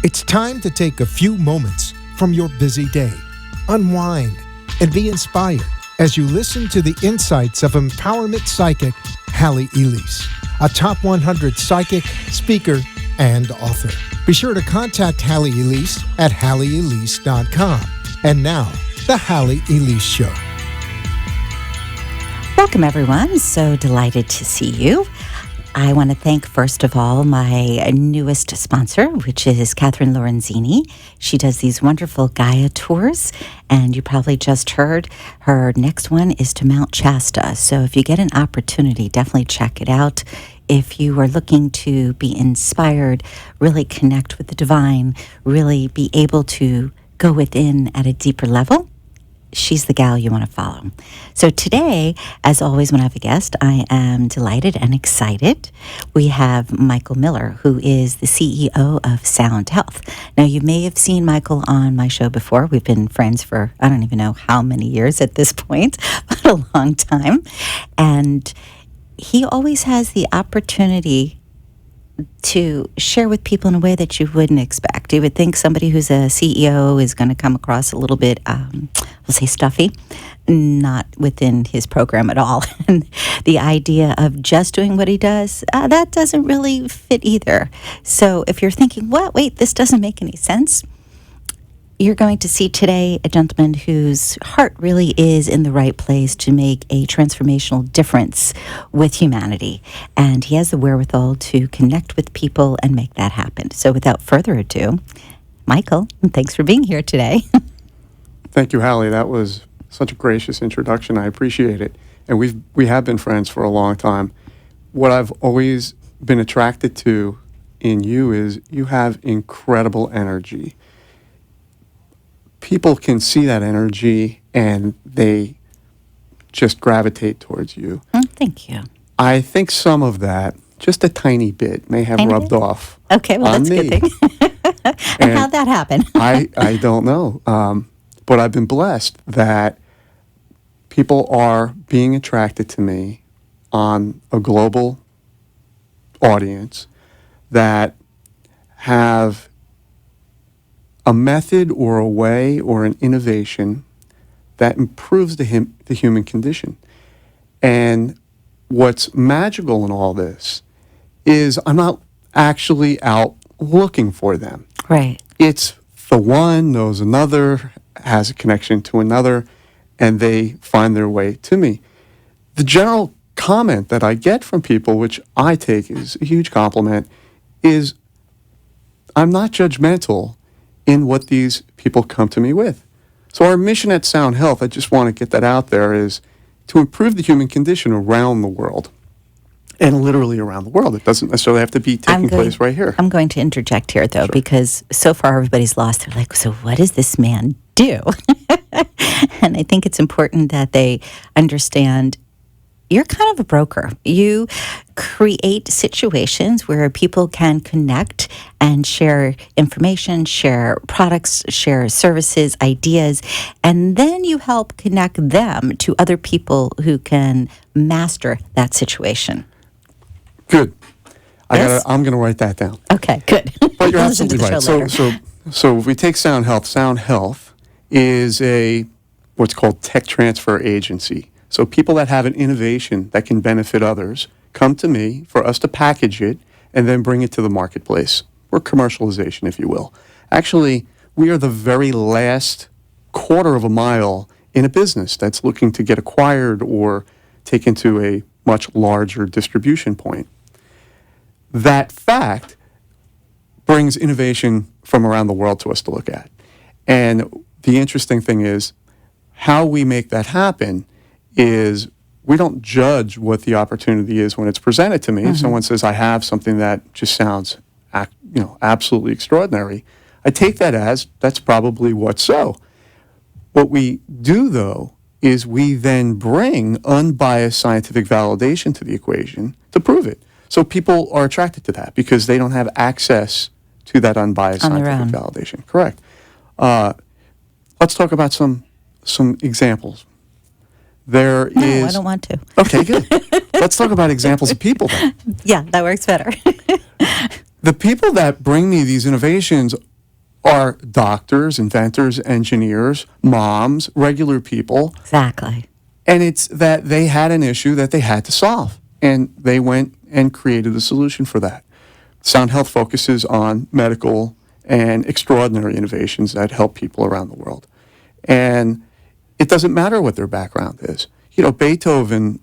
It's time to take a few moments from your busy day, unwind, and be inspired as you listen to the insights of empowerment psychic Halley Elise, a top 100 psychic, speaker, and author. Be sure to contact Halley Elise at halleyelise.com. And now, The Halley Elise Show. Welcome, everyone. So delighted to see you. I want to thank, first of all, my newest sponsor, which is Catherine Lorenzini. She does these wonderful Gaia tours, and you probably just heard her next one is to Mount Shasta. So if you get an opportunity, definitely check it out. If you are looking to be inspired, really connect with the divine, really be able to go within at a deeper level, she's the gal you want to follow. So today, as always, when I have a guest, I am delighted and excited. We have Michael Miller, who is the CEO of Sound Health. Now, you may have seen Michael on my show before. We've been friends for, I don't even know how many years at this point, but a long time. And he always has the opportunity to share with people in a way that you wouldn't expect. You would think somebody who's a CEO is going to come across a little bit, we'll say stuffy, not within his program at all. And the idea of just doing what he does, that doesn't really fit either. So if you're thinking, what, wait, this doesn't make any sense, you're going to see today a gentleman whose heart really is in the right place to make a transformational difference with humanity. And he has the wherewithal to connect with people and make that happen. So without further ado, Michael, thanks for being here today. Thank you, Halley. That was such a gracious introduction. I appreciate it. And we have been friends for a long time. What I've always been attracted to in you is you have incredible energy. People can see that energy and they just gravitate towards you. Thank you. I think some of that, just a tiny bit, may have rubbed off. Okay, well, that's me. a good thing. and how'd that happen? I don't know. But I've been blessed that people are being attracted to me on a global audience that have a method or a way or an innovation that improves the human condition. And what's magical in all this is I'm not actually out looking for them. Right. It's the one knows another, has a connection to another, and they find their way to me. The general comment that I get from people, which I take as a huge compliment, is I'm not judgmental in what these people come to me with. So our mission at Sound Health, I just want to get that out there, is to improve the human condition around the world. And literally around the world. It doesn't necessarily have to be taking place right here. I'm going to interject here, though, because so far everybody's lost. They're like, so what does this man do? And I think it's important that they understand you're kind of a broker. You create situations where people can connect and share information, share products, share services, ideas, and then you help connect them to other people who can master that situation. Good. Yes? I'm going to write that down. Okay, good. But you're Listen to absolutely the show right. So if we take Sound Health is what's called tech transfer agency. So people that have an innovation that can benefit others come to me for us to package it and then bring it to the marketplace, or commercialization, if you will. Actually, we are the very last quarter of a mile in a business that's looking to get acquired or taken to a much larger distribution point. That fact brings innovation from around the world to us to look at. And the interesting thing is how we make that happen is we don't judge what the opportunity is when it's presented to me. If someone says, I have something that just sounds absolutely extraordinary, I take that as that's probably what's so. What we do, though, is we then bring unbiased scientific validation to the equation to prove it. So people are attracted to that because they don't have access to that unbiased scientific validation. Correct. Let's talk about some examples. No, I don't want to. Okay, good. Let's talk about examples of people then. Yeah, that works better. The people that bring me these innovations are doctors, inventors, engineers, moms, regular people. Exactly. And it's that they had an issue that they had to solve. And they went and created a solution for that. Sound Health focuses on medical and extraordinary innovations that help people around the world. And it doesn't matter what their background is. You know, Beethoven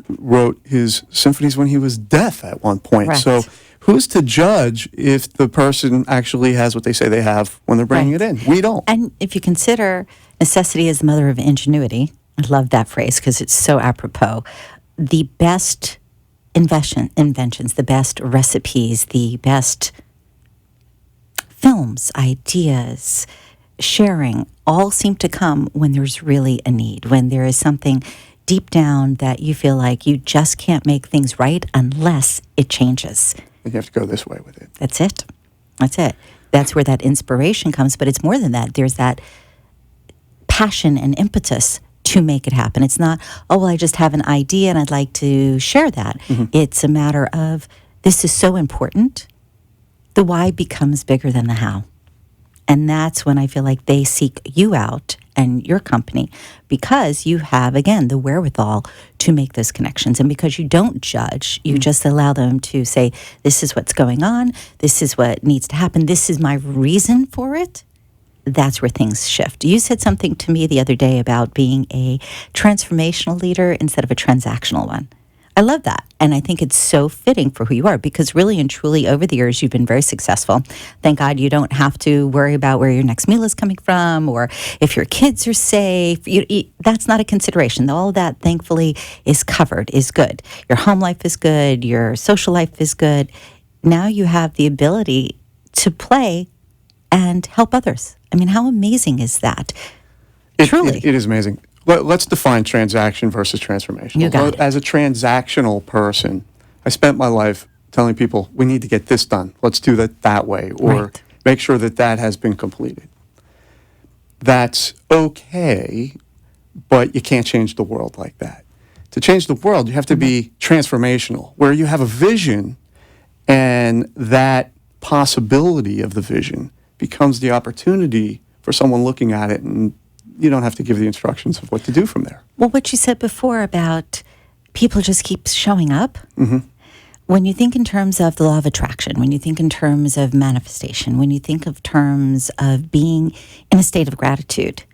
wrote his symphonies when he was deaf at one point. Right. So who's to judge if the person actually has what they say they have when they're bringing it in? We don't. And if you consider necessity is the mother of ingenuity, I love that phrase because it's so apropos. The best inventions, the best recipes, the best films, ideas, sharing, all seem to come when there's really a need, when there is something deep down that you feel like you just can't make things right unless it changes. And you have to go this way with it. That's it. That's it. That's where that inspiration comes. But it's more than that. There's that passion and impetus to make it happen. It's not, oh, well, I just have an idea and I'd like to share that. Mm-hmm. It's a matter of, this is so important. The why becomes bigger than the how. And that's when I feel like they seek you out and your company because you have, again, the wherewithal to make those connections. And because you don't judge, you just allow them to say, this is what's going on. This is what needs to happen. This is my reason for it. That's where things shift. You said something to me the other day about being a transformational leader instead of a transactional one. I love that. And I think it's so fitting for who you are because really and truly over the years, you've been very successful. Thank God you don't have to worry about where your next meal is coming from or if your kids are safe. That's not a consideration. All of that, thankfully, is covered, is good. Your home life is good. Your social life is good. Now you have the ability to play and help others. I mean, how amazing is that? Truly. It is amazing. Let's define transaction versus transformational. You got it. As a transactional person, I spent my life telling people, we need to get this done. Let's do that way, or make sure that has been completed. That's okay, but you can't change the world like that. To change the world, you have to be transformational, where you have a vision, and that possibility of the vision becomes the opportunity for someone looking at it, and you don't have to give the instructions of what to do from there. Well, what you said before about people just keep showing up, Mm-hmm. when you think in terms of the law of attraction, when you think in terms of manifestation, when you think of terms of being in a state of gratitude,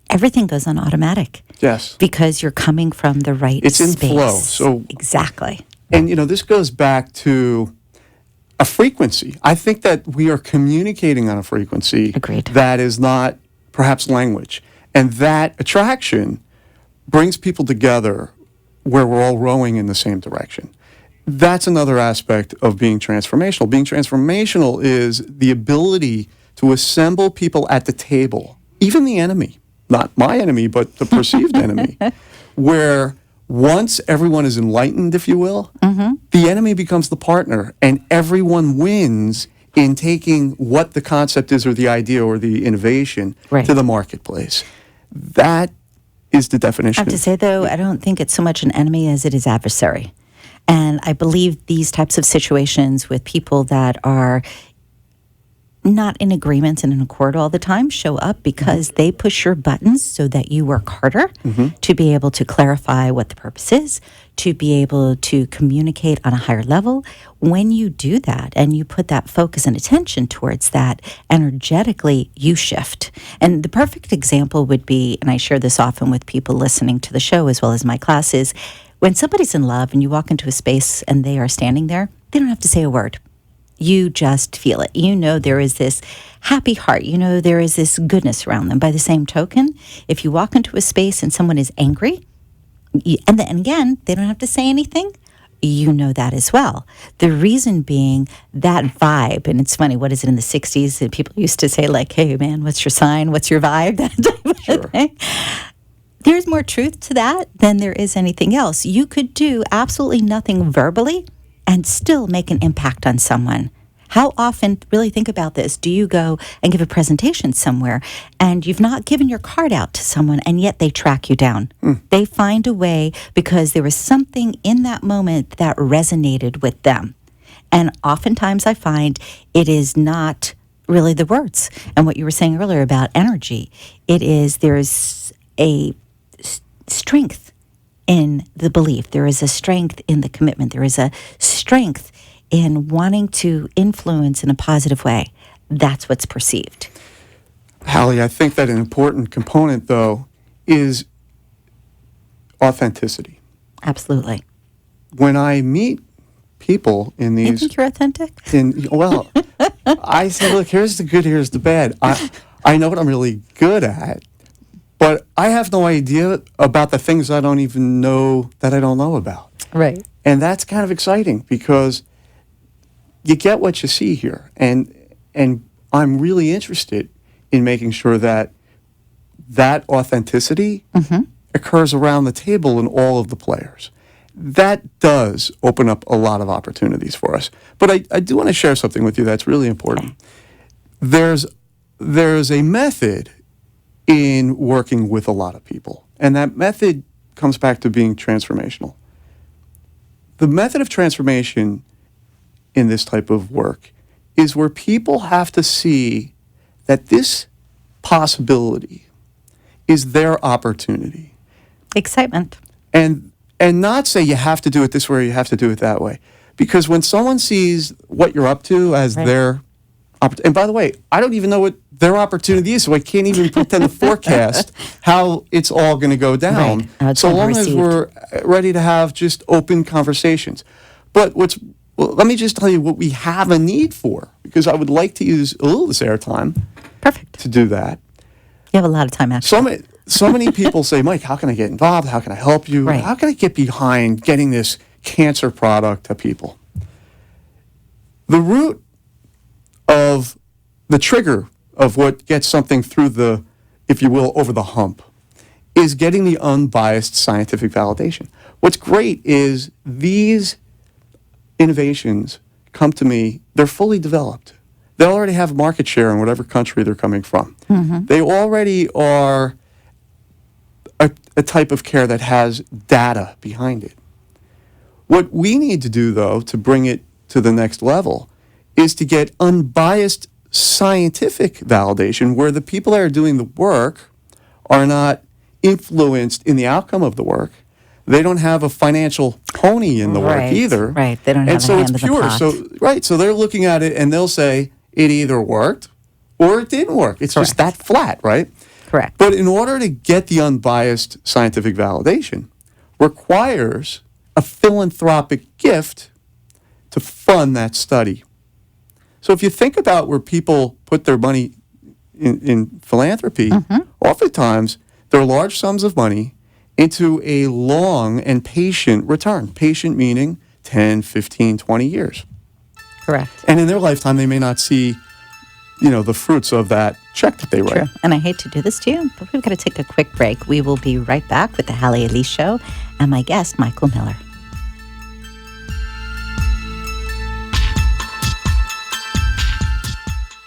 everything goes on automatic. Yes. Because you're coming from the right It's in space. flow. So exactly. And, this goes back to a frequency. I think that we are communicating on a frequency Agreed. that is not perhaps language. And that attraction brings people together where we're all rowing in the same direction. That's another aspect of being transformational. Being transformational is the ability to assemble people at the table, even the enemy, not my enemy, but the perceived enemy, where once everyone is enlightened, if you will, the enemy becomes the partner, and everyone wins in taking what the concept is or the idea or the innovation to the marketplace. That is the definition. I have to say, though, I don't think it's so much an enemy as it is adversary. And I believe these types of situations with people that are not in agreement and in accord all the time show up because they push your buttons so that you work harder to be able to clarify what the purpose is, to be able to communicate on a higher level. When you do that and you put that focus and attention towards that, energetically you shift. And the perfect example would be, and I share this often with people listening to the show as well as my classes, when somebody's in love and you walk into a space and they are standing there, they don't have to say a word. You just feel it. You know there is this happy heart. You know there is this goodness around them. By the same token, if you walk into a space and someone is angry, and again, they don't have to say anything, you know that as well. The reason being that vibe, and it's funny, what is it in the 60s that people used to say like, hey man, what's your sign? What's your vibe? That type of thing. There's more truth to that than there is anything else. You could do absolutely nothing verbally and still make an impact on someone. How often, really think about this, do you go and give a presentation somewhere and you've not given your card out to someone and yet they track you down? They find a way because there was something in that moment that resonated with them. And oftentimes I find it is not really the words. And what you were saying earlier about energy, there's a strength in the belief. There is a strength in the commitment. There is a strength in wanting to influence in a positive way. That's what's perceived. Halley, I think that an important component, though, is authenticity. Absolutely. When I meet people in these... You think you're authentic? Well, I say, look, here's the good, here's the bad. I know what I'm really good at, but I have no idea about the things I don't even know that I don't know about. Right. And that's kind of exciting because you get what you see here. And I'm really interested in making sure that authenticity occurs around the table in all of the players. That does open up a lot of opportunities for us. But I do want to share something with you that's really important. There's a method in working with a lot of people, and that method comes back to being transformational. The method of transformation in this type of work is where people have to see that this possibility is their opportunity. Excitement. And not say you have to do it this way or you have to do it that way. Because when someone sees what you're up to as their opportunity, and by the way, I don't even know what their opportunity is, so I can't even pretend to forecast how it's all going to go down. Right. So long as we're ready to have just open conversations. But let me just tell you what we have a need for, because I would like to use a little of this airtime to do that. You have a lot of time, actually. So many people say, Mike, how can I get involved? How can I help you? Right. How can I get behind getting this cancer product to people? The root of the trigger of what gets something through the, if you will, over the hump, is getting the unbiased scientific validation. What's great is these innovations come to me, they're fully developed. They already have market share in whatever country they're coming from. They already are a type of care that has data behind it. What we need to do, though, to bring it to the next level is to get unbiased scientific validation where the people that are doing the work are not influenced in the outcome of the work. They don't have a financial pony in the work either. Right, they don't have a hand in the pot. So they're looking at it and they'll say it either worked or it didn't work. It's just that flat, right? Correct. But in order to get the unbiased scientific validation requires a philanthropic gift to fund that study. So if you think about where people put their money in philanthropy, oftentimes there are large sums of money into a long and patient return. Patient meaning 10, 15, 20 years. Correct. And in their lifetime, they may not see, the fruits of that check that they write. True. And I hate to do this to you, but we've got to take a quick break. We will be right back with the Halley Elise Show and my guest, Michael Miller.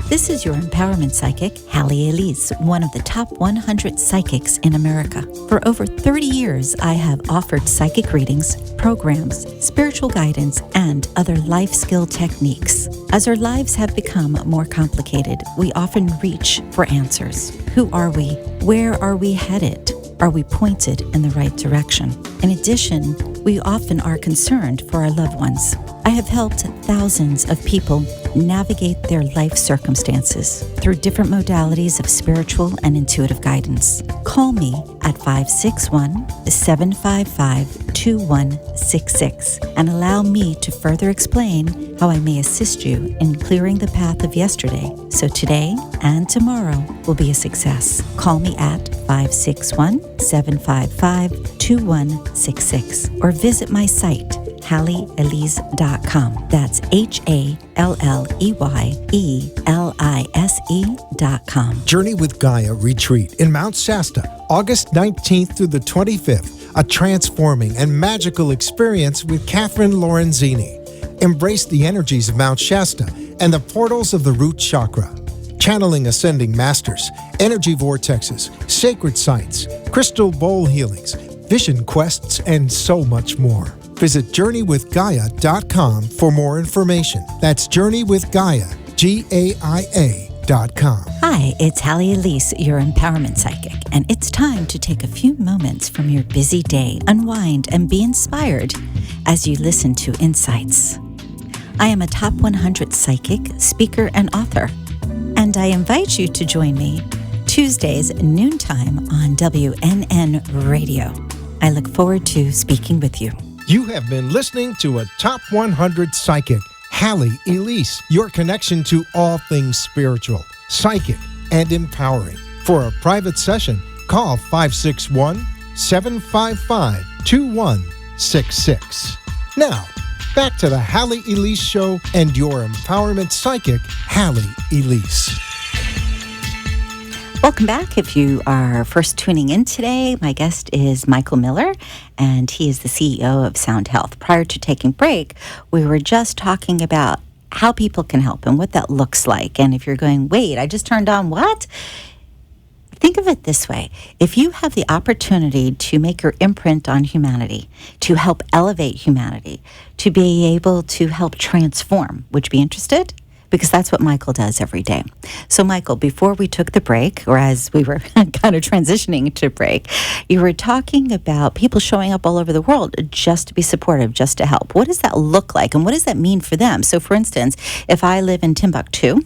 This is your empowerment psychic, Halley Elise, one of the top 100 psychics in America. For over 30 years, I have offered psychic readings, programs, spiritual guidance, and other life skill techniques. As our lives have become more complicated, we often reach for answers. Who are we? Where are we headed? Are we pointed in the right direction? In addition, we often are concerned for our loved ones. I have helped thousands of people navigate their life circumstances through different modalities of spiritual and intuitive guidance. Call me at 561-755-2166 and allow me to further explain how I may assist you in clearing the path of yesterday so today and tomorrow will be a success. Call me at 561-755-2166 or visit my site HalleyElise.com. That's HalleyElise.com. Journey with Gaia Retreat in Mount Shasta, August 19th through the 25th. A transforming and magical experience with Catherine Lorenzini. Embrace the energies of Mount Shasta and the portals of the root chakra. Channeling ascending masters, energy vortexes, sacred sites, crystal bowl healings, vision quests, and so much more. Visit JourneyWithGaia.com for more information. That's JourneyWithGaia.com. GAIA.com. Hi, it's Halley Elise, your empowerment psychic, and it's time to take a few moments from your busy day, unwind, and be inspired as you listen to Insights. I am a top 100 psychic, speaker, and author, and I invite you to join me Tuesdays noontime on WNN Radio. I look forward to speaking with you. You have been listening to a Top 100 Psychic, Halley Elise, your connection to all things spiritual, psychic, and empowering. For a private session, call 561-755-2166. Now, back to the Halley Elise Show and your empowerment psychic, Halley Elise. Welcome back. If you are first tuning in today, my guest is Michael Miller, and he is the CEO of Sound Health. Prior to taking break, we were just talking about how people can help and what that looks like. And if you're going, wait, I just turned on what? Think of it this way. If you have the opportunity to make your imprint on humanity, to help elevate humanity, to be able to help transform, would you be interested? Because that's what Michael does every day. So, Michael, before we took the break, or as we were kind of transitioning to break, you were talking about people showing up all over the world just to be supportive, just to help. What does that look like, and what does that mean for them? So, for instance, if I live in Timbuktu,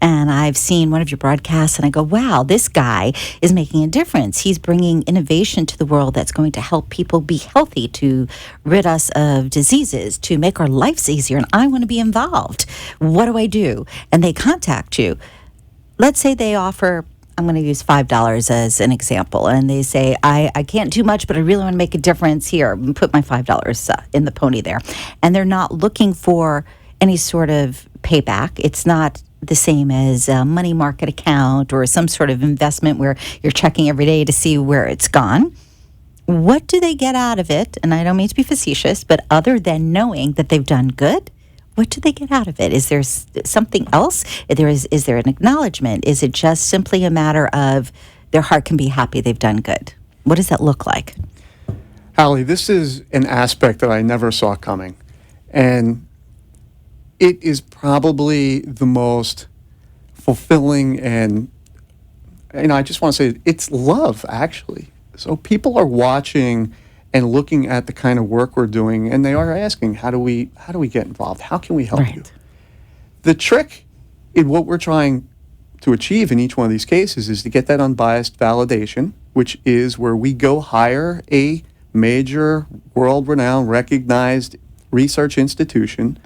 and I've seen one of your broadcasts, and I go, wow, this guy is making a difference. He's bringing innovation to the world that's going to help people be healthy, to rid us of diseases, to make our lives easier, and I want to be involved. What do I do? And they contact you. Let's say they offer, I'm going to use $5 as an example, and they say, I can't do much, but I really want to make a difference here. Put my $5 in the pony there. And they're not looking for any sort of payback. It's not the same as a money market account or some sort of investment where you're checking every day to see where it's gone. What do they get out of it? And I don't mean to be facetious, but other than knowing that they've done good, what do they get out of it? Is there something else? Is there an acknowledgement? Is it just simply a matter of their heart can be happy they've done good? What does that look like? Halley, this is an aspect that I never saw coming. And it is probably the most fulfilling, and I just want to say it's love, actually. So people are watching and looking at the kind of work we're doing, and they are asking, how do we get involved? How can we help you? The trick in what we're trying to achieve in each one of these cases is to get that unbiased validation, which is where we go hire a major, world-renowned, recognized research institution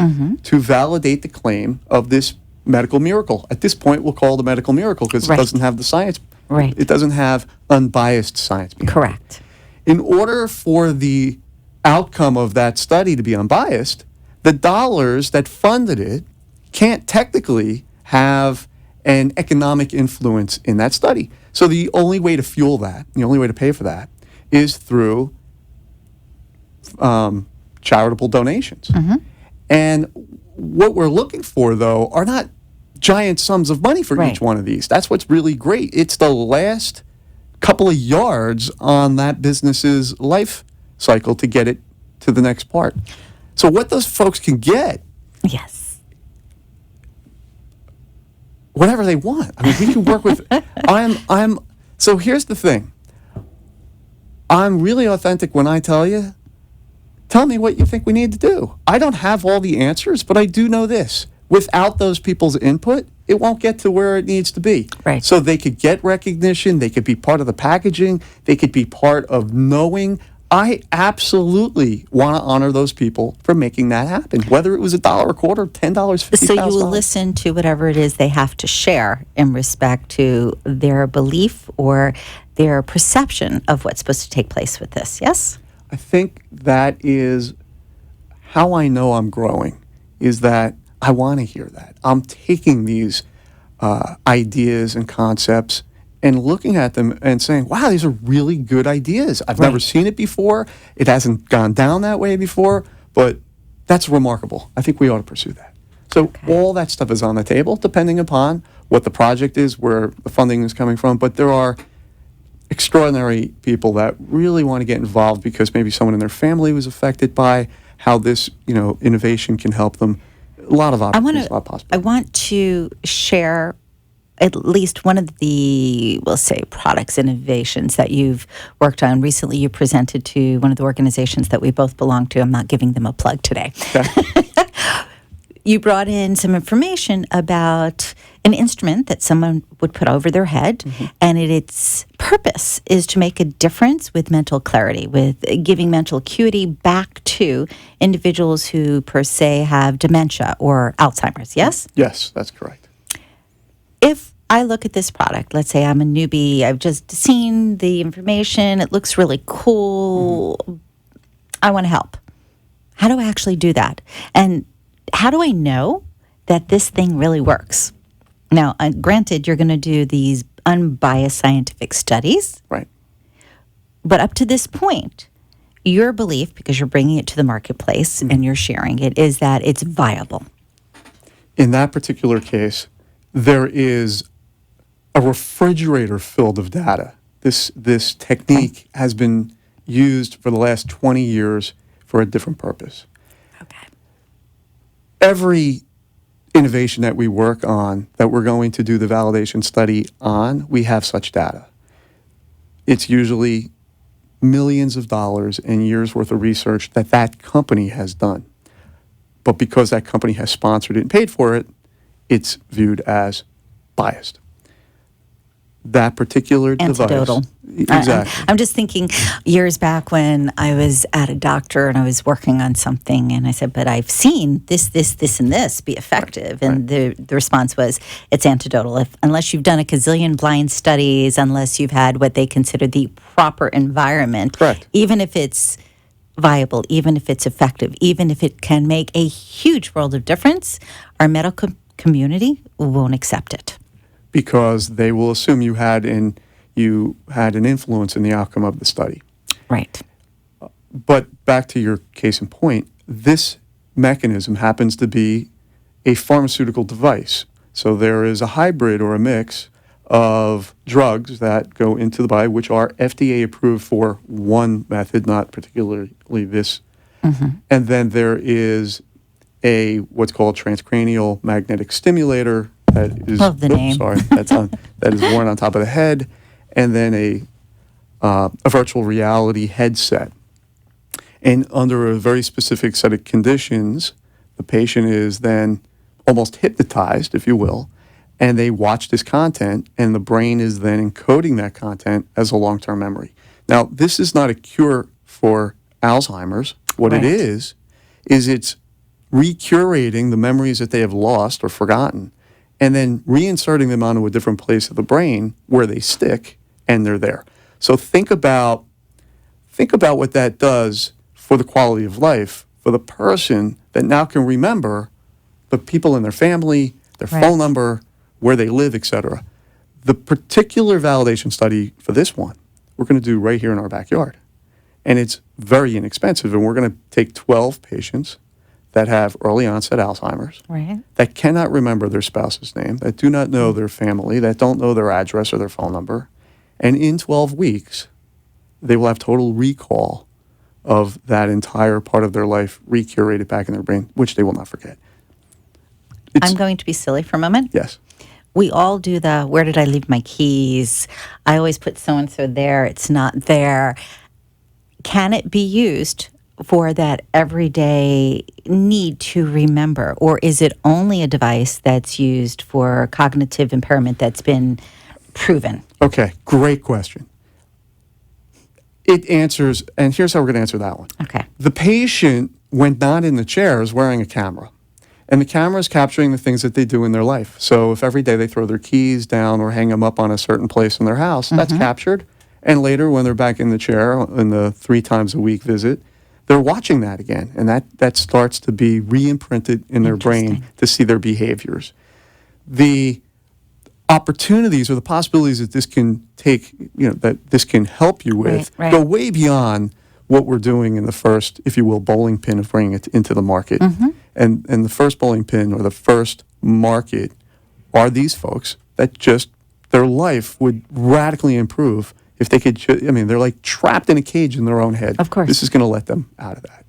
to validate the claim of this medical miracle. At this point, we'll call it a medical miracle because it doesn't have the science. It doesn't have unbiased science behind it. Correct. In order for the outcome of that study to be unbiased, the dollars that funded it can't technically have an economic influence in that study. So the only way to fuel that, the only way to pay for that, is through charitable donations. And what we're looking for, though, are not giant sums of money for each one of these. That's what's really great. It's the last couple of yards on that business's life cycle to get it to the next part. So what those folks can get, whatever they want. I mean, we can work with. So here's the thing. I'm really authentic when I tell you. Tell me what you think we need to do. I don't have all the answers, but I do know this. Without those people's input, it won't get to where it needs to be. So they could get recognition. They could be part of the packaging. They could be part of knowing. I absolutely want to honor those people for making that happen, whether it was $1 a quarter, $10, $50,000. So you will listen to whatever it is they have to share in respect to their belief or their perception of what's supposed to take place with this, yes? I think that is how I know I'm growing, is that I want to hear that. I'm taking these ideas and concepts and looking at them and saying, wow, these are really good ideas. I've never seen it before. It hasn't gone down that way before, but that's remarkable. I think we ought to pursue that. So all that stuff is on the table, depending upon what the project is, where the funding is coming from. But there are extraordinary people that really want to get involved because maybe someone in their family was affected by how this, innovation can help them. A lot of I opportunities, a lot of possibilities. want to share at least one of the, we'll say, products, innovations that you've worked on. Recently, you presented to one of the organizations that we both belong to. I'm not giving them a plug today. Okay. You brought in some information about an instrument that someone would put over their head, and its purpose is to make a difference with mental clarity, with giving mental acuity back to individuals who, per se, have dementia or Alzheimer's, yes? Yes, that's correct. If I look at this product, let's say I'm a newbie, I've just seen the information, it looks really cool, I want to help. How do I actually do that? And how do I know that this thing really works? Now, granted, you're going to do these unbiased scientific studies, Right. but up to this point, your belief, because you're bringing it to the marketplace and you're sharing it, is that it's viable. In that particular case, there is a refrigerator filled of data. This technique has been used for the last 20 years for a different purpose. Okay. Every innovation that we work on, that we're going to do the validation study on, we have such data. It's usually millions of dollars and years worth of research that company has done. But because that company has sponsored it and paid for it, it's viewed as biased. That particular Antidotal. device. Exactly. I'm just thinking years back when I was at a doctor and I was working on something, and I said, but I've seen this, and this be effective. And the response was, it's antidotal. Unless you've done a gazillion blind studies, unless you've had what they consider the proper environment, Correct. even if it's viable, even if it's effective, even if it can make a huge world of difference, our medical community won't accept it. Because they will assume you had an influence in the outcome of the study. Right. But back to your case in point, this mechanism happens to be a pharmaceutical device. So there is a hybrid or a mix of drugs that go into the body, which are FDA approved for one method, not particularly this. And then there is what's called transcranial magnetic stimulator. That is, Love the name. Sorry, that is worn on top of the head, and then a virtual reality headset. And under a very specific set of conditions, the patient is then almost hypnotized, if you will, and they watch this content, and the brain is then encoding that content as a long-term memory. Now, this is not a cure for Alzheimer's. What it is it's recurating the memories that they have lost or forgotten, and then reinserting them onto a different place of the brain where they stick, and they're there. So think about what that does for the quality of life for the person that now can remember the people in their family, their phone number, where they live, etc. The particular validation study for this one, we're going to do right here in our backyard. And it's very inexpensive, and we're going to take 12 patients that have early onset Alzheimer's, that cannot remember their spouse's name, that do not know their family, that don't know their address or their phone number. And in 12 weeks, they will have total recall of that entire part of their life recurated back in their brain, which they will not forget. I'm going to be silly for a moment. Yes. We all do the, where did I leave my keys? I always put so-and-so there, it's not there. Can it be used for that everyday need to remember? Or is it only a device that's used for cognitive impairment that's been proven? Okay, great question. It answers, and here's how we're going to answer that one. Okay. The patient, when not in the chair, is wearing a camera. And the camera is capturing the things that they do in their life. So if every day they throw their keys down or hang them up on a certain place in their house, that's captured. And later, when they're back in the chair in the 3 times a week visit, they're watching that again. And that starts to be re-imprinted in their brain to see their behaviors. The opportunities or the possibilities that this can take, that this can help you with, go way beyond what we're doing in the first, if you will, bowling pin of bringing it into the market. And the first bowling pin or the first market are these folks that just, their life would radically improve if they could, they're like trapped in a cage in their own head. Of course. This is going to let them out of that.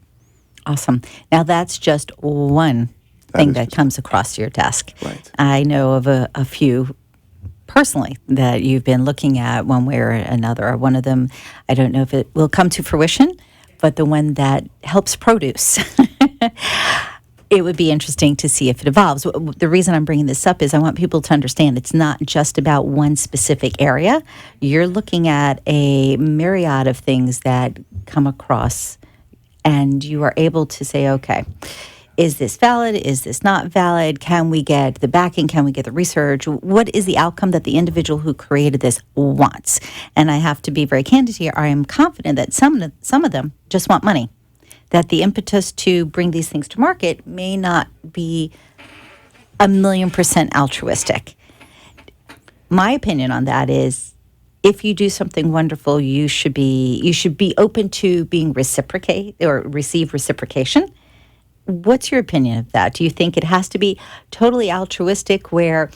Awesome. Now that's just one thing that comes across your desk. Right. I know of a few personally that you've been looking at one way or another. One of them, I don't know if it will come to fruition, but the one that helps produce. It would be interesting to see if it evolves. The reason I'm bringing this up is I want people to understand it's not just about one specific area. You're looking at a myriad of things that come across, and you are able to say, okay, is this valid? Is this not valid? Can we get the backing? Can we get the research? What is the outcome that the individual who created this wants? And I have to be very candid here. I am confident that some of them just want money, that the impetus to bring these things to market may not be 1,000,000% altruistic. My opinion on that is, if you do something wonderful, you should be open to being reciprocate or receive reciprocation. What's your opinion of that? Do you think it has to be totally altruistic, where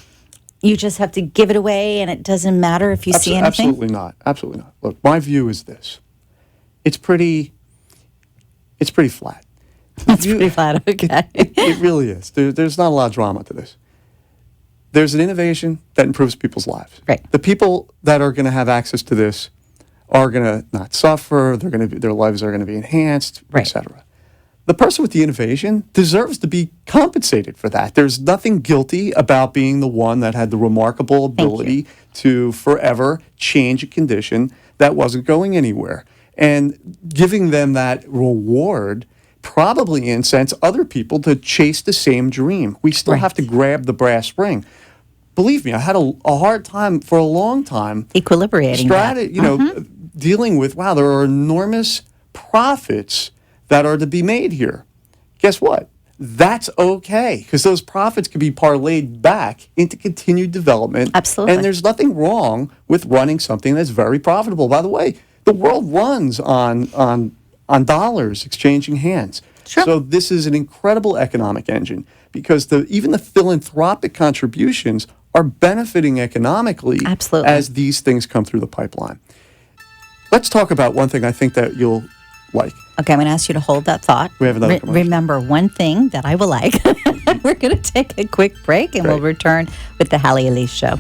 you just have to give it away and it doesn't matter if you see anything? Absolutely not. Absolutely not. Look, my view is this: it's pretty flat. It's pretty flat. Okay. It really is. There's not a lot of drama to this. There's an innovation that improves people's lives. Right. The people that are going to have access to this are going to not suffer. Their lives are going to be enhanced, Right. etc. The person with the innovation deserves to be compensated for that. There's nothing guilty about being the one that had the remarkable ability to forever change a condition that wasn't going anywhere. And giving them that reward probably incents other people to chase the same dream. We still Right. have to grab the brass ring. Believe me, I had a hard time for a long time Equilibrating that. dealing with, wow, there are enormous profits that are to be made here. Guess what? That's okay, because those profits can be parlayed back into continued development. Absolutely. And there's nothing wrong with running something that's very profitable. By the way, the world runs on dollars exchanging hands. Sure. So this is an incredible economic engine, because even the philanthropic contributions are benefiting economically Absolutely. as these things come through the pipeline. Let's talk about one thing I think that you'll like. Okay, I'm going to ask you to hold that thought. We have another commercial. Remember one thing that I will like. We're going to take a quick break, and we'll Great. return with the Halley Elise Show.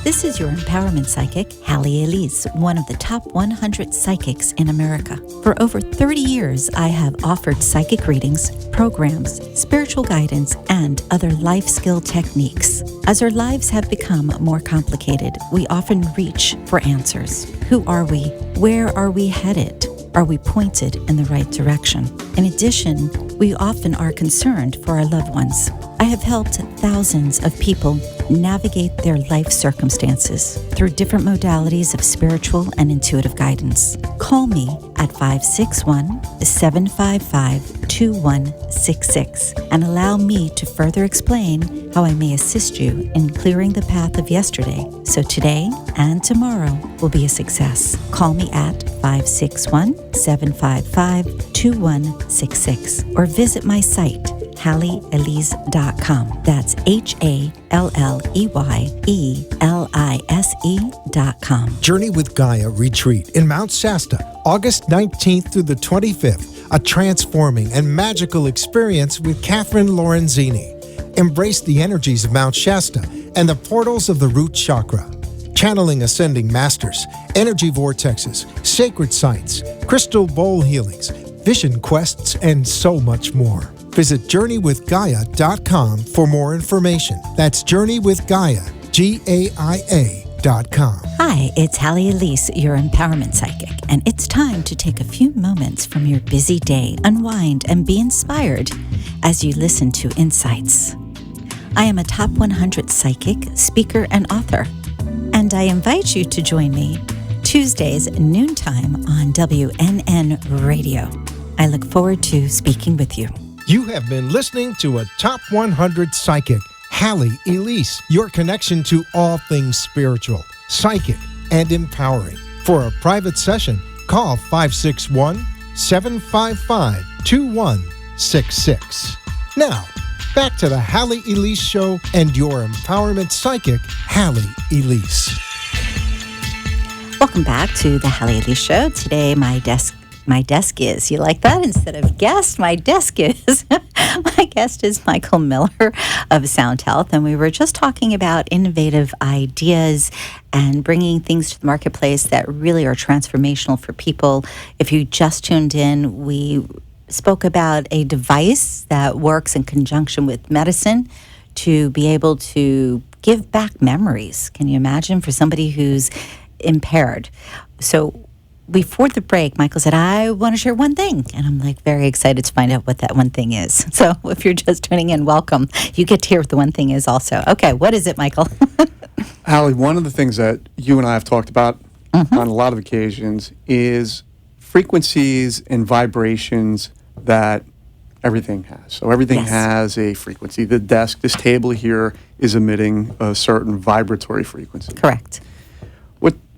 This is your empowerment psychic, Halley Elise, one of the top 100 psychics in America. For over 30 years, I have offered psychic readings, programs, spiritual guidance, and other life skill techniques. As our lives have become more complicated, we often reach for answers. Who are we? Where are we headed? Are we pointed in the right direction? In addition, we often are concerned for our loved ones. I have helped thousands of people navigate their life circumstances through different modalities of spiritual and intuitive guidance. Call me at 561-755-2166 and allow me to further explain how I may assist you in clearing the path of yesterday, so today and tomorrow will be a success. Call me at 561-755-2166 or visit my site, HalleyElise.com. That's HalleyElise.com. Journey with Gaia Retreat in Mount Shasta, August 19th through the 25th. A transforming and magical experience with Catherine Lorenzini. Embrace the energies of Mount Shasta and the portals of the root chakra. Channeling ascending masters, energy vortexes, sacred sites, crystal bowl healings, vision quests, and so much more. Visit JourneyWithGaia.com for more information. That's JourneyWithGaia, GAIA.com. Hi, it's Halley Elise, your empowerment psychic, and it's time to take a few moments from your busy day, unwind, and be inspired as you listen to Insights. I am a top 100 psychic, speaker, and author, and I invite you to join me Tuesdays noontime on WNN Radio. I look forward to speaking with you. You have been listening to a Top 100 Psychic, Halley Elise, your connection to all things spiritual, psychic, and empowering. For a private session, call 561-755-2166. Now, back to the Halley Elise Show and your empowerment psychic, Halley Elise. Welcome back to the Halley Elise Show. Today, my my desk is. You like that? Instead of guest, my desk is. My guest is Michael Miller of Sound Health, and we were just talking about innovative ideas and bringing things to the marketplace that really are transformational for people. If you just tuned in, we spoke about a device that works in conjunction with medicine to be able to give back memories. Can you imagine, for somebody who's impaired? So before the break, Michael said, I want to share one thing. And I'm like, very excited to find out what that one thing is. So if you're just tuning in, welcome. You get to hear what the one thing is also. Okay, what is it, Michael? Halley, one of the things that you and I have talked about on a lot of occasions is frequencies and vibrations that everything has. So everything Yes. has a frequency. The desk, this table here, is emitting a certain vibratory frequency. Correct.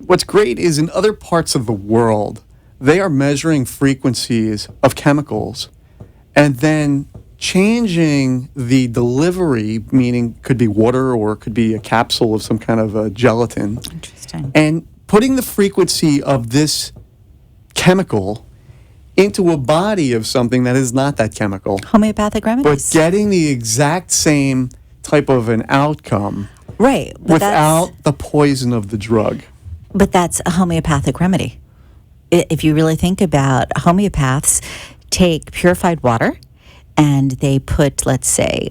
What's great is in other parts of the world, they are measuring frequencies of chemicals and then changing the delivery, meaning could be water or could be a capsule of some kind of a gelatin, Interesting. and putting the frequency of this chemical into a body of something that is not that chemical, Homeopathic but remedies. getting the exact same type of an outcome Right. without the poison of the drug. But that's a homeopathic remedy. If you really think about homeopaths, take purified water and they put, let's say,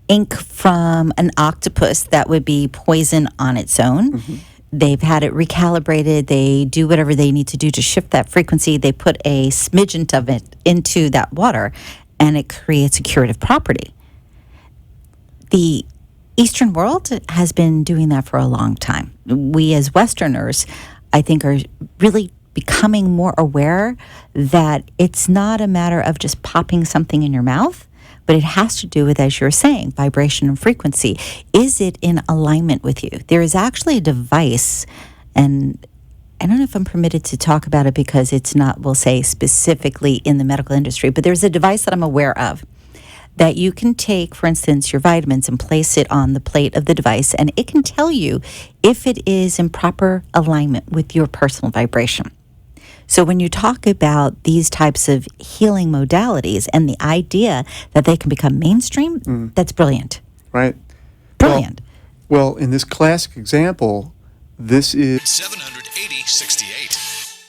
ink from an octopus that would be poison on its own. They've had it recalibrated. They do whatever they need to do to shift that frequency. They put a smidgen of it into that water and it creates a curative property. The Eastern world has been doing that for a long time. We as Westerners, I think, are really becoming more aware that it's not a matter of just popping something in your mouth, but it has to do with, as you're saying, vibration and frequency. Is it in alignment with you? There is actually a device, and I don't know if I'm permitted to talk about it because it's not, we'll say, specifically in the medical industry, but there's a device that I'm aware of that you can take, for instance, your vitamins and place it on the plate of the device, and it can tell you if it is in proper alignment with your personal vibration. So when you talk about these types of healing modalities and the idea that they can become mainstream, that's brilliant. Right? Brilliant. Well, in this classic example, this is 780-68.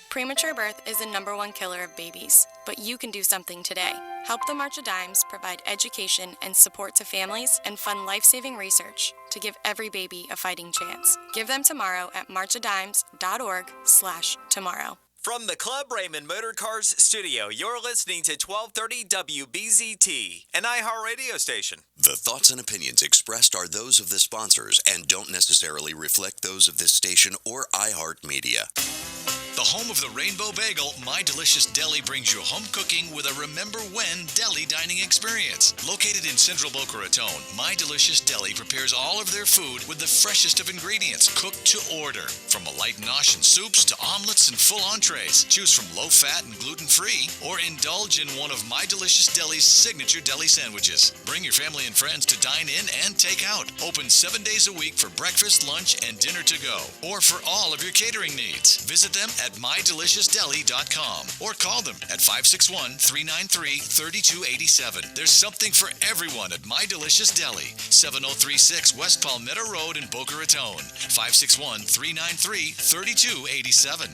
Premature birth is the #1 killer of babies, but you can do something today. Help the March of Dimes provide education and support to families and fund life-saving research to give every baby a fighting chance. Give them tomorrow at marchofdimes.org/tomorrow. From the Club Raymond Motor Cars studio, you're listening to 1230 WBZT, an iHeartRadio station. The thoughts and opinions expressed are those of the sponsors and don't necessarily reflect those of this station or iHeartMedia. The home of the Rainbow Bagel, My Delicious Deli brings you home cooking with a Remember When deli dining experience. Located in central Boca Raton, My Delicious Deli prepares all of their food with the freshest of ingredients, cooked to order. From a light nosh and soups to omelets and full entrees. Choose from low-fat and gluten-free, or indulge in one of My Delicious Deli's signature deli sandwiches. Bring your family and friends to dine in and take out. Open 7 days a week for breakfast, lunch, and dinner to go, or for all of your catering needs. Visit them at mydeliciousdeli.com or call them at 561-393-3287. There's something for everyone at My Delicious Deli, 7036 West Palmetto Road in Boca Raton, 561-393-3287.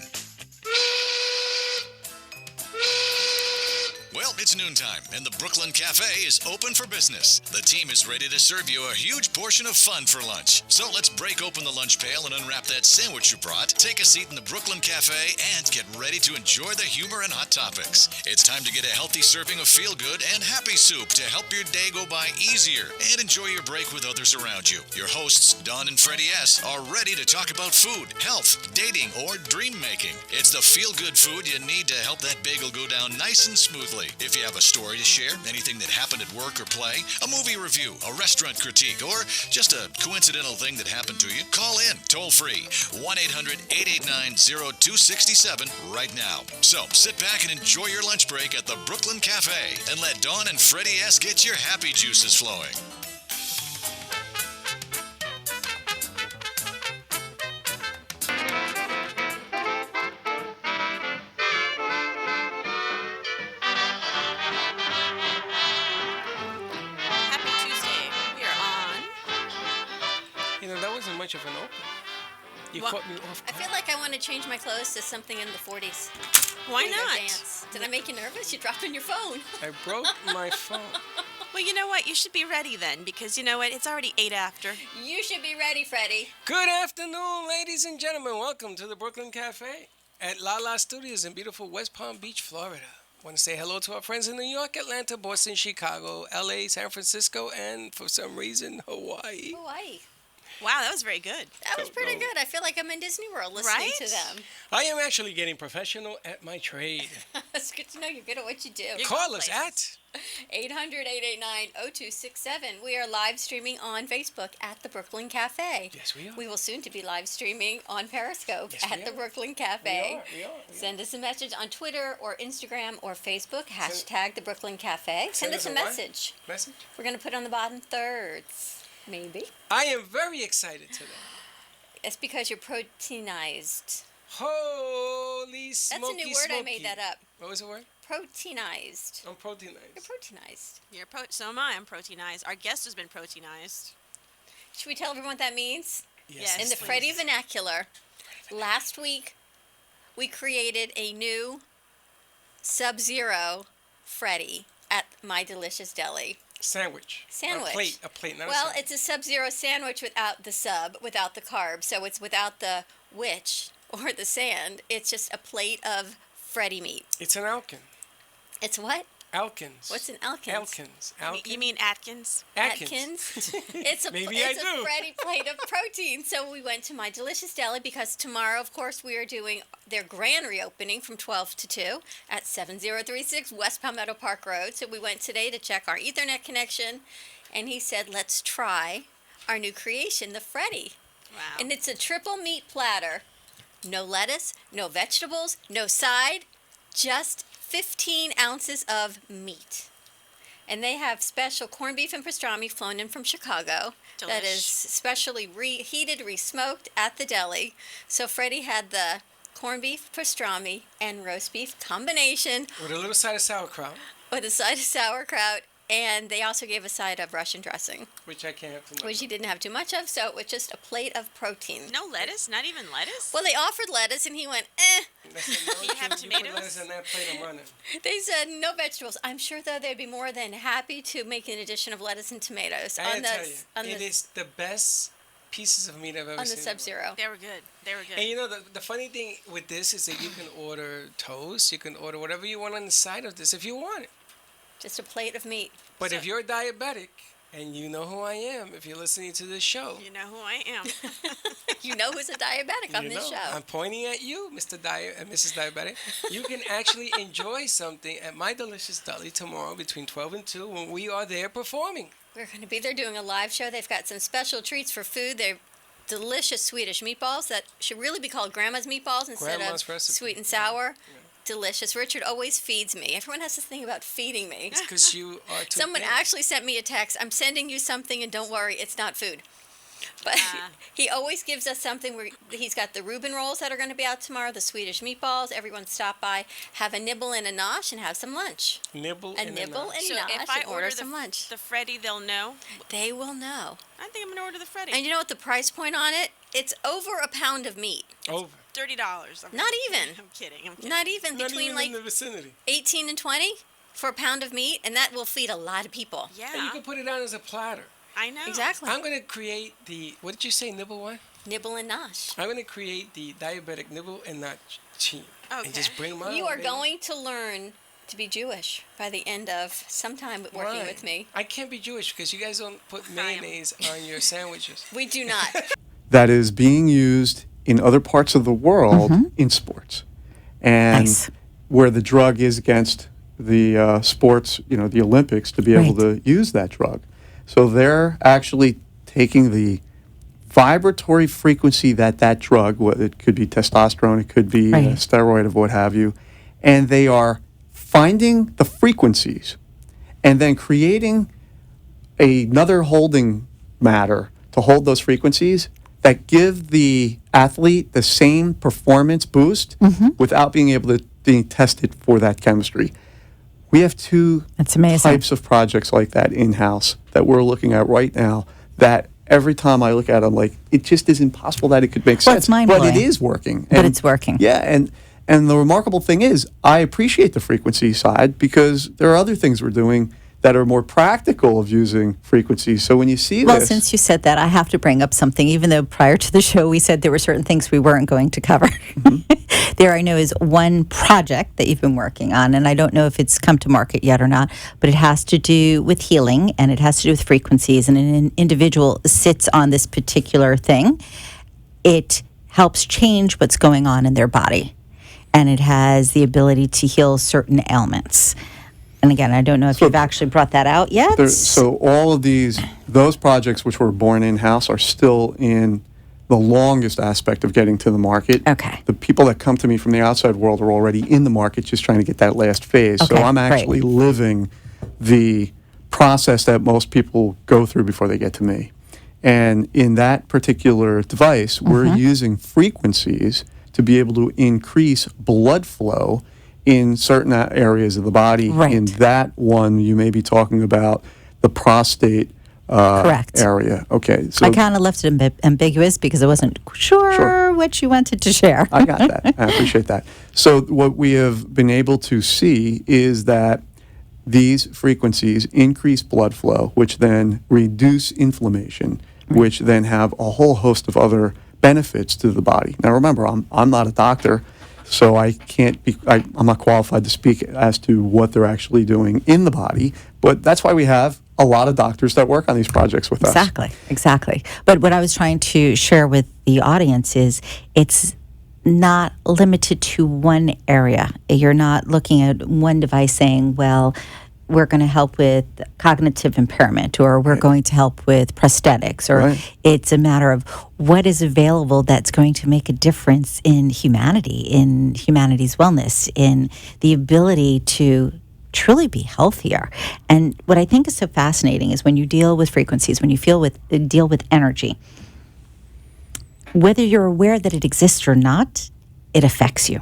Well, it's noontime, and the Brooklyn Cafe is open for business. The team is ready to serve you a huge portion of fun for lunch. So let's break open the lunch pail and unwrap that sandwich you brought, take a seat in the Brooklyn Cafe, and get ready to enjoy the humor and hot topics. It's time to get a healthy serving of feel-good and happy soup to help your day go by easier and enjoy your break with others around you. Your hosts, Don and Freddie S., are ready to talk about food, health, dating, or dream-making. It's the feel-good food you need to help that bagel go down nice and smoothly. If you have a story to share, anything that happened at work or play, a movie review, a restaurant critique, or just a coincidental thing that happened to you, call in toll-free 1-800-889-0267 right now. So sit back and enjoy your lunch break at the Brooklyn Cafe and let Dawn and Freddie S. get your happy juices flowing. much of an open. You Well, caught me off I guard. feel like I want to change my clothes to something in the 40s. Why Wanna go not? dance. Did I make you nervous? You dropped on your phone. I broke my phone. Well, you know what? You should be ready then, because you know what? It's already 8 after. You should be ready, Freddie. Good afternoon, ladies and gentlemen. Welcome to the Brooklyn Cafe at La La Studios in beautiful West Palm Beach, Florida. Want to say hello to our friends in New York, Atlanta, Boston, Chicago, LA, San Francisco, and for some reason, Hawaii. Hawaii. Wow, that was very good. That was pretty good. I feel like I'm in Disney World listening Right? to them. I am actually getting professional at my trade. It's good to know you're good at what you do. Call us at 800-889-0267. We are live streaming on Facebook at the Brooklyn Cafe. Yes, we are. We will soon to be live streaming on Periscope Yes, at we the are. Brooklyn Cafe. We are. Send us a message on Twitter or Instagram or Facebook, hashtag the Brooklyn Cafe. Send us a what? message. Message? We're going to put on the bottom thirds. Maybe. I am very excited today. It's because you're proteinized. Holy That's smoky, a new word. I smoky. made that up. What was the word? Proteinized. I'm proteinized. You're proteinized. So am I. I'm proteinized. Our guest has been proteinized. Should we tell everyone what that means? Yes, In the please. Freddie vernacular, last week we created a new Sub-Zero Freddie at My Delicious Deli. Sandwich. Sandwich. A plate, not a Well, sandwich. it's a Sub-Zero sandwich without the sub, without the carb. So it's without the witch or the sand. It's just a plate of Freddie meat. It's an Alkin. It's what? Alkins. What's an Alkins? Alkins. You mean Atkins? Atkins. It's a Maybe it's I a do. Freddie plate of protein. So we went to My Delicious Deli because tomorrow, of course, we are doing their grand reopening from 12 to 2 at 7036 West Palmetto Park Road. So we went today to check our Ethernet connection, and he said, "Let's try our new creation, the Freddie." Wow. And it's a triple meat platter. No lettuce, no vegetables, no side, just 15 ounces of meat. And they have special corned beef and pastrami flown in from Chicago. That is Delish. specially reheated, re-smoked at the deli. So Freddie had the corned beef, pastrami, and roast beef combination With a little side of sauerkraut, with a side of sauerkraut. And they also gave a side of Russian dressing, which I can't have too much which he of. didn't have too much of. So it was just a plate of protein. No lettuce? Not even lettuce? Well, they offered lettuce, and he went, eh. I said, no, You have put tomatoes? lettuce on that plate, I'm running. They said no vegetables. I'm sure, though, they'd be more than happy to make an addition of lettuce and tomatoes I gotta tell you, it is the best pieces of meat I've ever on the seen. Sub-Zero. They were good. They were good. And you know, the funny thing with this is that you can order toast, you can order whatever you want on the side of this if you want it. Just a plate of meat. But if you're diabetic, and you know who I am if you're listening to this show, You know who I am. You know who's a diabetic on you this know, show. I'm pointing at you, Mr. and Mrs. Diabetic. You can actually enjoy something at My Delicious Deli tomorrow between 12 and 2 when we are there performing. We're going to be there doing a live show. They've got some special treats for food. They're delicious Swedish meatballs that should really be called Grandma's meatballs instead Grandma's of recipe. sweet and sour. Delicious. Richard always feeds me. Everyone has this thing about feeding me. It's because you are too Someone thin. actually sent me a text. I'm sending you something, and don't worry, it's not food. But he always gives us something where he's got the Reuben rolls that are going to be out tomorrow, the Swedish meatballs. Everyone stop by, have a nibble and a nosh, and have some lunch. Nibble A and nibble a and So nosh, if I and order order some lunch. the Freddie, they'll know. They will know. I think I'm going to order the Freddie. And you know what the price point on it? It's over a pound of meat. over. $30. Not even. I'm kidding. Not even. Not Between even like in the vicinity. 18 and 20 for a pound of meat, and that will feed a lot of people. Yeah. And you can put it on as a platter. I know. Exactly. I'm going to create the, what did you say, nibble what? Nibble and nosh. I'm going to create the diabetic nibble and not team. Okay. And just bring mine. You are going to learn to be Jewish by the end of sometime working with me. I can't be Jewish because you guys don't put mayonnaise on your sandwiches. We do not. That is being used in other parts of the world in sports. And Nice. where the drug is against the sports, the Olympics, to be able to use that drug. So they're actually taking the vibratory frequency that drug, it could be testosterone, it could be a steroid of what have you, and they are finding the frequencies and then creating another holding matter to hold those frequencies that give the athlete the same performance boost without being able to being tested for that chemistry. We have two That's amazing. types of projects like that in-house that we're looking at right now that every time I look at it, I'm like, it just isn't possible that it could make Well, sense. it's mind-blowing. But it is working. But it's working. Yeah, and the remarkable thing is, I appreciate the frequency side because there are other things we're doing that are more practical of using frequencies. So when you see Well, this... since you said that, I have to bring up something, even though prior to the show we said there were certain things we weren't going to cover. There I know is one project that you've been working on, and I don't know if it's come to market yet or not, but it has to do with healing, and it has to do with frequencies, and an individual sits on this particular thing. It helps change what's going on in their body, and it has the ability to heal certain ailments. And again, I don't know if you've actually brought that out yet. So all of those projects which were born in-house are still in the longest aspect of getting to the market. Okay. The people that come to me from the outside world are already in the market just trying to get that last phase. Okay, so I'm actually living the process that most people go through before they get to me. And in that particular device, we're using frequencies to be able to increase blood flow in certain areas of the body. Right. In that one, you may be talking about the prostate Correct. area. Okay. So I kind of left it ambiguous because I wasn't sure what you wanted to share. I got that. I appreciate that. So what we have been able to see is that these frequencies increase blood flow, which then reduce inflammation, which then have a whole host of other benefits to the body. Now remember, I'm not a doctor, so I can't be, I'm not qualified to speak as to what they're actually doing in the body, but that's why we have a lot of doctors that work on these projects with us. Exactly. But what I was trying to share with the audience is it's not limited to one area. You're not looking at one device saying, well, we're going to help with cognitive impairment, or we're going to help with prosthetics, or it's a matter of what is available that's going to make a difference in humanity, in humanity's wellness, in the ability to truly be healthier. And what I think is so fascinating is when you deal with frequencies, when you deal with energy, whether you're aware that it exists or not, it affects you.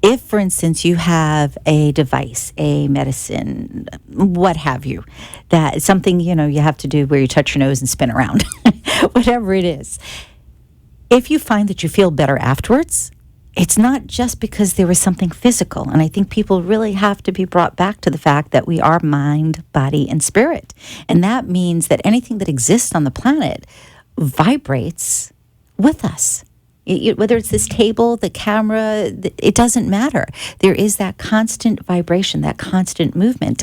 If, for instance, you have a device, a medicine, what have you, that something, you have to do where you touch your nose and spin around, whatever it is, if you find that you feel better afterwards, it's not just because there was something physical. And I think people really have to be brought back to the fact that we are mind, body, and spirit. And that means that anything that exists on the planet vibrates with us. Whether it's this table, the camera, it doesn't matter. There is that constant vibration, that constant movement.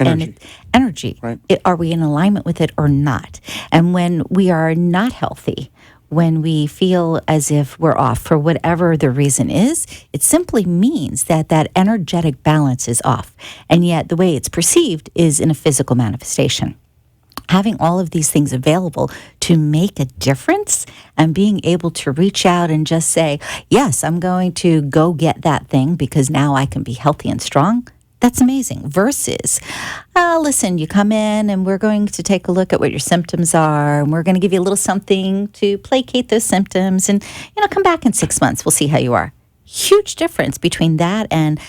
Energy. Right. Are we in alignment with it or not? And when we are not healthy, when we feel as if we're off for whatever the reason is, it simply means that that energetic balance is off. And yet the way it's perceived is in a physical manifestation. Having all of these things available to make a difference and being able to reach out and just say, yes, I'm going to go get that thing because now I can be healthy and strong, that's amazing. Versus, listen, you come in and we're going to take a look at what your symptoms are, and we're going to give you a little something to placate those symptoms, and come back in 6 months, we'll see how you are. Huge difference between that and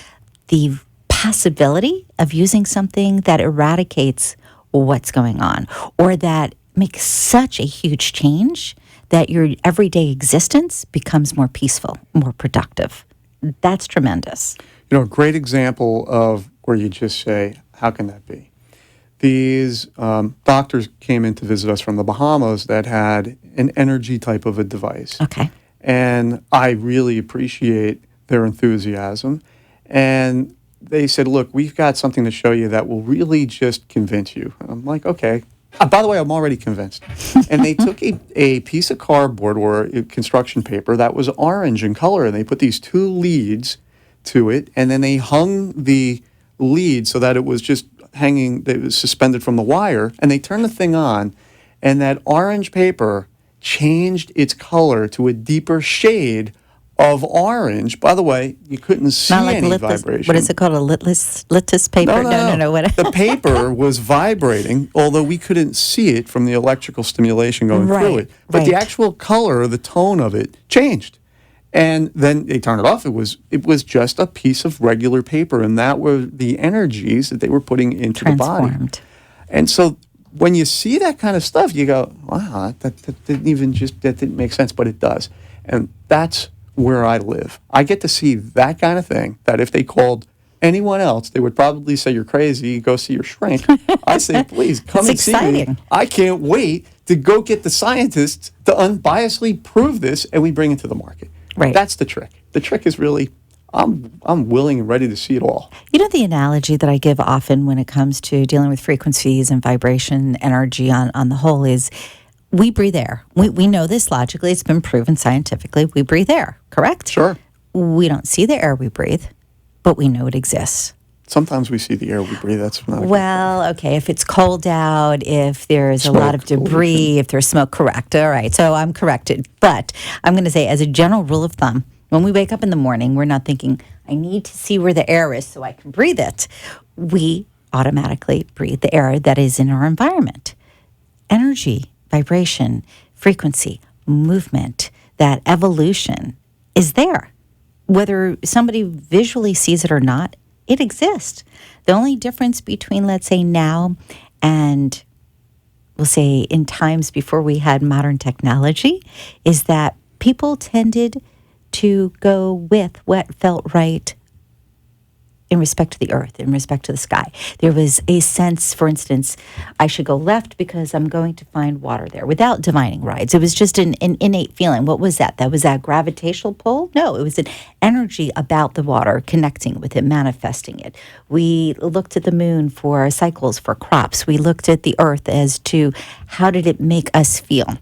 the possibility of using something that eradicates what's going on, or that makes such a huge change that your everyday existence becomes more peaceful, more productive. That's tremendous. A great example of where you just say, how can that be? These doctors came in to visit us from the Bahamas that had an energy type of a device. Okay. And I really appreciate their enthusiasm. And they said, look, we've got something to show you that will really just convince you. I'm like, okay. By the way, I'm already convinced. And they took a piece of cardboard or construction paper that was orange in color, and they put these 2 leads to it, and then they hung the lead so that it was just hanging, it was suspended from the wire, and they turned the thing on, and that orange paper changed its color to a deeper shade of orange. By the way, you couldn't see Not like any litless, vibration. what is it called? A litless paper? No. What? The paper was vibrating, although we couldn't see it from the electrical stimulation going through it. But the actual color, the tone of it changed. And then they turned it off. It was just a piece of regular paper, and that were the energies that they were putting into the body. And so when you see that kind of stuff, you go, wow, that didn't make sense, but it does. And that's where I live. I get to see that kind of thing that if they called anyone else, they would probably say, you're crazy, go see your shrink. I say, please, come It's and see me. exciting. I can't wait to go get the scientists to unbiasedly prove this, and we bring it to the market. Right. That's the trick. The trick is really, I'm willing and ready to see it all. You know, the analogy that I give often when it comes to dealing with frequencies and vibration energy on the whole is we breathe air. We know this logically. It's been proven scientifically. We breathe air, correct? Sure. We don't see the air we breathe, but we know it exists. Sometimes we see the air we breathe. That's not a good Well, okay, if it's cold out, if there's a lot of Smoke, debris, pollution. if there's smoke, correct. All right, so I'm corrected. But I'm going to say, as a general rule of thumb, when we wake up in the morning, we're not thinking, I need to see where the air is so I can breathe it. We automatically breathe the air that is in our environment. Energy, vibration, frequency, movement, that evolution is there. Whether somebody visually sees it or not, it exists. The only difference between, let's say, now and we'll say in times before we had modern technology is that people tended to go with what felt right in respect to the earth, in respect to the sky. There was a sense, for instance, I should go left because I'm going to find water there without divining rides. It was just an innate feeling. What was that? That was that gravitational pull? No, it was an energy about the water, connecting with it, manifesting it. We looked at the moon for cycles, for crops. We looked at the earth as to how did it make us feel.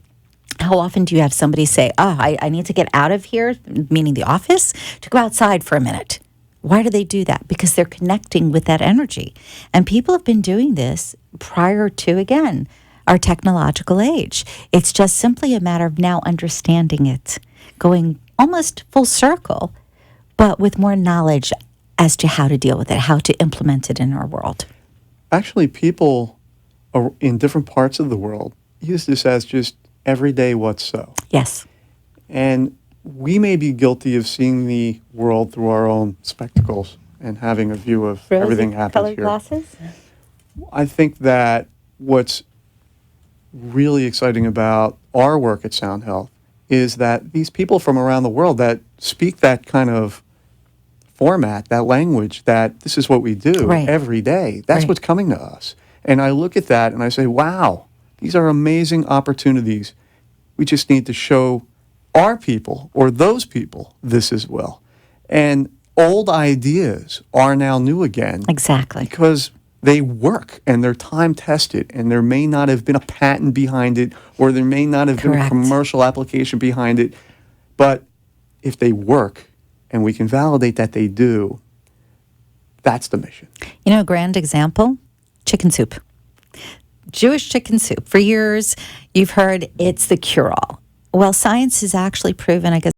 How often do you have somebody say, I need to get out of here, meaning the office, to go outside for a minute? Why do they do that? Because they're connecting with that energy. And people have been doing this prior to, again, our technological age. It's just simply a matter of now understanding it, going almost full circle, but with more knowledge as to how to deal with it, how to implement it in our world. Actually, people in different parts of the world use this as just everyday what's so. Yes. And we may be guilty of seeing the world through our own spectacles and having a view of everything happens colored here. glasses? I think that what's really exciting about our work at Sound Health is that these people from around the world that speak that kind of format, that language, that this is what we do Right. every day, that's Right. what's coming to us. And I look at that and I say, wow, these are amazing opportunities. We just need to show our people or those people this as well. And old ideas are now new again. Exactly. Because they work and they're time tested and there may not have been a patent behind it or there may not have been a Correct. commercial application behind it. But if they work and we can validate that they do, that's the mission. You know, a grand example, chicken soup. Jewish chicken soup. For years, you've heard it's the cure-all. Well, science has actually proven, I guess,